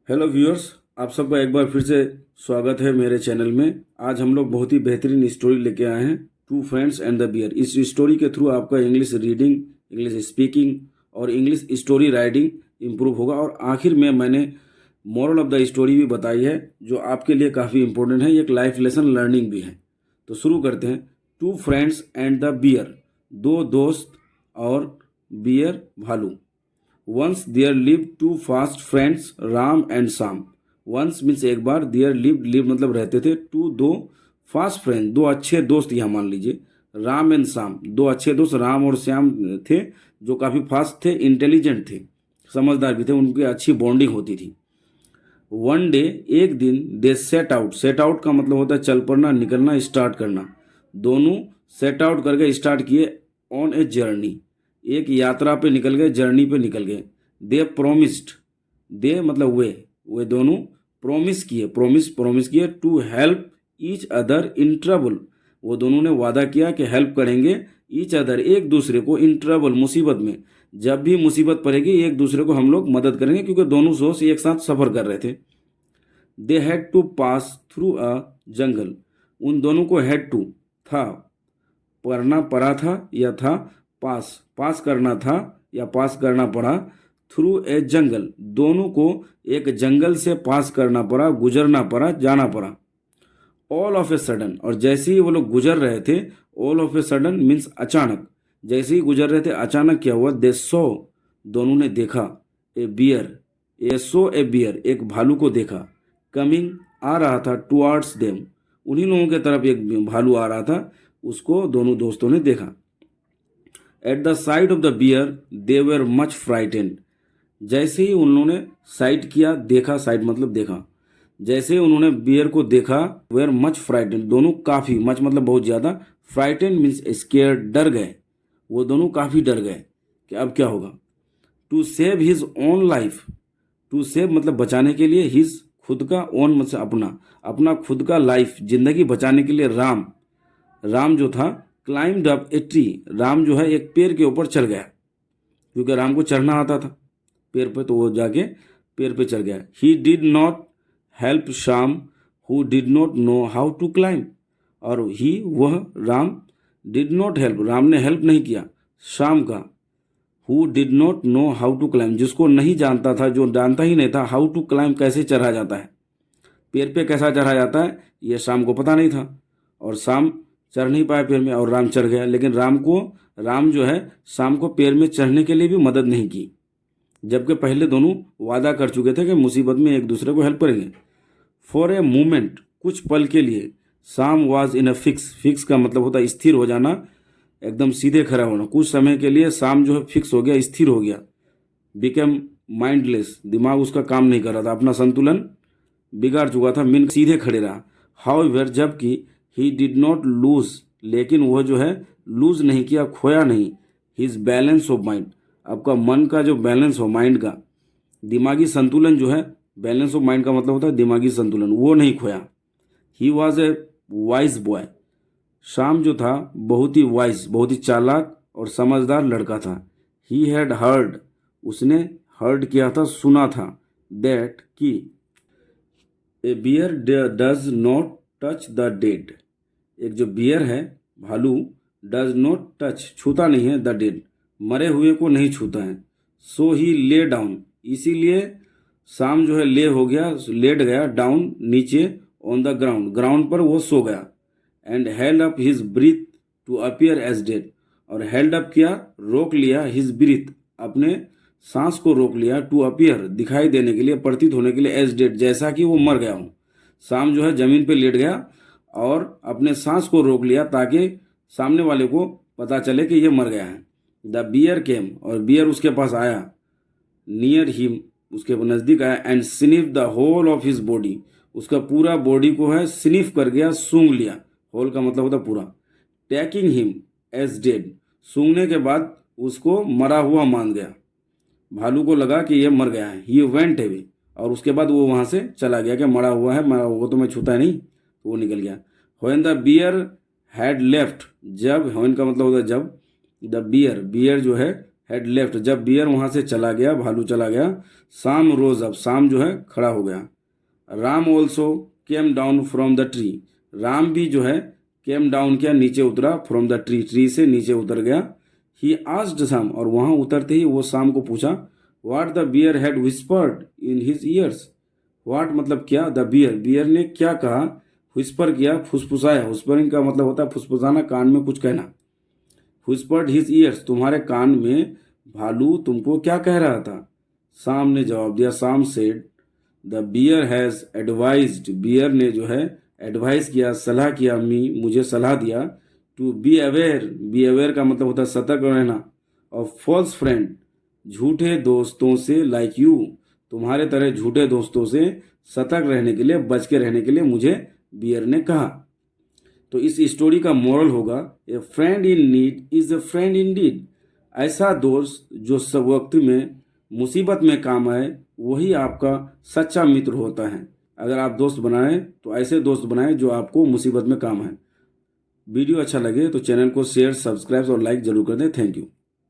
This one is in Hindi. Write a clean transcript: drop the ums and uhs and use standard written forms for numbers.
हेलो व्यूअर्स, आप सबका एक बार फिर से स्वागत है मेरे चैनल में। आज हम लोग बहुत ही बेहतरीन स्टोरी लेके आए हैं, two friends and the bear. इस स्टोरी के थ्रू आपका इंग्लिश रीडिंग, इंग्लिश स्पीकिंग और इंग्लिश स्टोरी राइटिंग इम्प्रूव होगा। और आखिर में मैंने मोरल ऑफ द स्टोरी भी बताई है, जो आपके लिए काफ़ी इंपॉर्टेंट है। एक लाइफ लेसन लर्निंग भी है। तो शुरू करते हैं। Two friends and the bear, दो दोस्त और बियर भालू। Once there live two fast friends Ram and Shyam. Once means एक बार, देयर लिव मतलब रहते थे, टू दो, फास्ट फ्रेंड दो अच्छे दोस्त, यहाँ मान लीजिए, राम एंड श्याम दो अच्छे दोस्त, राम और श्याम थे, जो काफ़ी फास्ट थे, इंटेलिजेंट थे, समझदार भी थे, उनकी अच्छी बॉन्डिंग होती थी। वन डे, एक दिन, दे सेट आउट का मतलब होता है चल पड़ना, निकलना, स्टार्ट करना। दोनों सेट आउट करके स्टार्ट किए ऑन ए जर्नी, एक यात्रा पे निकल गए, जर्नी पे निकल गए। दे प्रोमिस्ड, दे मतलब वे दोनों प्रॉमिस किए to help each other in trouble. वो दोनों ने वादा किया कि हेल्प करेंगे ईच अदर, एक दूसरे को, इन ट्रबल मुसीबत में। जब भी मुसीबत पड़ेगी एक दूसरे को हम लोग मदद करेंगे, क्योंकि दोनों दोस्त एक साथ सफ़र कर रहे थे। They had to pass through a jungle, उन दोनों को हैड टू था, करना पड़ा था या था, पास करना था या पास करना पड़ा, थ्रू ए जंगल, दोनों को एक जंगल से पास करना पड़ा, गुजरना पड़ा, जाना पड़ा। ऑल ऑफ ए सडन, और जैसे ही वो लोग गुजर रहे थे, all of a sudden means अचानक, जैसे ही गुजर रहे थे अचानक क्या हुआ, दे सो, दोनों ने देखा, ए बियर, ए सो ए बियर, एक भालू को देखा, कमिंग आ रहा था, टुवार्ड्स देम, उन्हीं लोगों के तरफ एक भालू आ रहा था, उसको दोनों दोस्तों ने देखा। At the sight of the bear they were much frightened, जैसे ही उन्होंने साइट किया, देखा, साइट मतलब देखा, जैसे ही उन्होंने बियर को देखा, वेर मच फ्राइटेंड, दोनों काफ़ी, मच मतलब बहुत ज़्यादा, फ्राइटेंड मीन्स स्केयर, डर गए, वो दोनों काफ़ी डर गए कि अब क्या होगा। To save his own life, to save मतलब बचाने के लिए, हिज खुद का, ओन मतलब अपना, अपना खुद का लाइफ, जिंदगी बचाने के लिए, राम जो था, climbed up a tree, Ram जो है एक पेड़ के ऊपर चढ़ गया, क्योंकि राम को चढ़ना आता था पेड़ पे, तो वो जाके पेड़ पे चढ़ गया। He did not help Shyam who did not know how to climb, और वह Ram, did not help, Ram ने हेल्प नहीं किया श्याम का, who did not know how to climb, जिसको नहीं जानता था, जो जानता ही नहीं था, हाउ टू क्लाइंब, कैसे चढ़ा जाता है, पेड़ पे कैसा चढ़ा जाता है, ये शाम को पता नहीं था, और शाम चढ़ नहीं पाया पेड़ में, और राम चढ़ गया। लेकिन राम जो है शाम को पेड़ में चढ़ने के लिए भी मदद नहीं की, जबकि पहले दोनों वादा कर चुके थे कि मुसीबत में एक दूसरे को हेल्प करेंगे। फॉर ए मोमेंट, कुछ पल के लिए, शाम वाज इन अ फिक्स का मतलब होता है स्थिर हो जाना, एकदम सीधे खड़ा होना। कुछ समय के लिए शाम जो है फिक्स हो गया, स्थिर हो गया। बिकम माइंडलेस, दिमाग उसका काम नहीं कर रहा था, अपना संतुलन बिगाड़ चुका था, मीन सीधे खड़े रहा। हाउएवर, जबकि ही डिड नॉट लूज, लेकिन वह जो है लूज नहीं किया, खोया नहीं, हिज बैलेंस ऑफ माइंड, आपका मन का जो बैलेंस हो, माइंड का दिमागी संतुलन जो है, बैलेंस ऑफ माइंड का मतलब होता है दिमागी संतुलन, वो नहीं खोया। He was a wise boy, शाम जो था बहुत ही वाइज, बहुत ही चालाक और समझदार लड़का था। ही हैड हर्ड, उसने हर्ड किया था, सुना था, दैट कि a bear does not touch the dead, एक जो बियर है भालू, डज नॉट टच छूता नहीं है, द डेड मरे हुए को नहीं छूता है। सो ही ले डाउन, इसीलिए शाम जो है ले हो गया, लेट गया, डाउन नीचे, ऑन द ग्राउंड, ग्राउंड पर वो सो गया। And held up his breath to appear as dead, और हेल्ड अप किया, रोक लिया, हिज ब्रीथ अपने सांस को रोक लिया, टू अपीयर दिखाई देने के लिए, प्रतीत होने के लिए, एज डेड जैसा कि वो मर गया हो। शाम जो है जमीन पे लेट गया और अपने सांस को रोक लिया, ताकि सामने वाले को पता चले कि ये मर गया है। द बियर केम, और बियर उसके पास आया, नियर हिम, उसके नज़दीक आया, and sniff the whole of his body, उसका पूरा बॉडी को है स्निफ कर गया, सूंघ लिया, होल का मतलब होता पूरा। टेकिंग हिम एज डेड, सूंघने के बाद उसको मरा हुआ मान गया, भालू को लगा कि ये मर गया है। ही वेंट अवे, और उसके बाद वो वहाँ से चला गया कि मरा हुआ है, मरा हुआ तो मैं छूता नहीं, तो वो निकल गया। When the bear had left, जब, व्हेन का मतलब होता है जब, द बियर जो है हैड लेफ्ट, जब बियर वहाँ से चला गया, भालू चला गया, साम रोज अप, साम जो है खड़ा हो गया। Ram also came down from the tree, Ram भी जो है केम डाउन किया, नीचे उतरा, फ्रॉम द ट्री, ट्री से नीचे उतर गया। ही आस्क्ड साम, और वहाँ उतरते ही वो साम को पूछा, what the bear had whispered in his ears, what मतलब क्या, द बियर, बियर ने क्या कहा, विस्पर किया, फुसफुसाया, विस्परिंग का मतलब होता है फुसफुसाना, कान में कुछ कहना। विस्पर्ड हिज ईयर्स, तुम्हारे कान में भालू तुमको क्या कह रहा था। साम ने जवाब दिया, Shyam said the bear has advised, bear ने जो है एडवाइस किया, सलाह किया, मुझे सलाह दिया, to be aware, be aware का मतलब होता है सतर्क रहना, और फॉल्स फ्रेंड, झूठे दोस्तों से, लाइक यू, तुम्हारे तरह झूठे दोस्तों से सतर्क रहने के लिए, बच के रहने के लिए मुझे बियर ने कहा। तो इस स्टोरी का मोरल होगा, a friend in need is a friend indeed, ऐसा दोस्त जो सब वक्त में मुसीबत में काम आए वही आपका सच्चा मित्र होता है। अगर आप दोस्त बनाएं तो ऐसे दोस्त बनाएं जो आपको मुसीबत में काम आए। वीडियो अच्छा लगे तो चैनल को शेयर, सब्सक्राइब और लाइक जरूर कर दें। Thank you.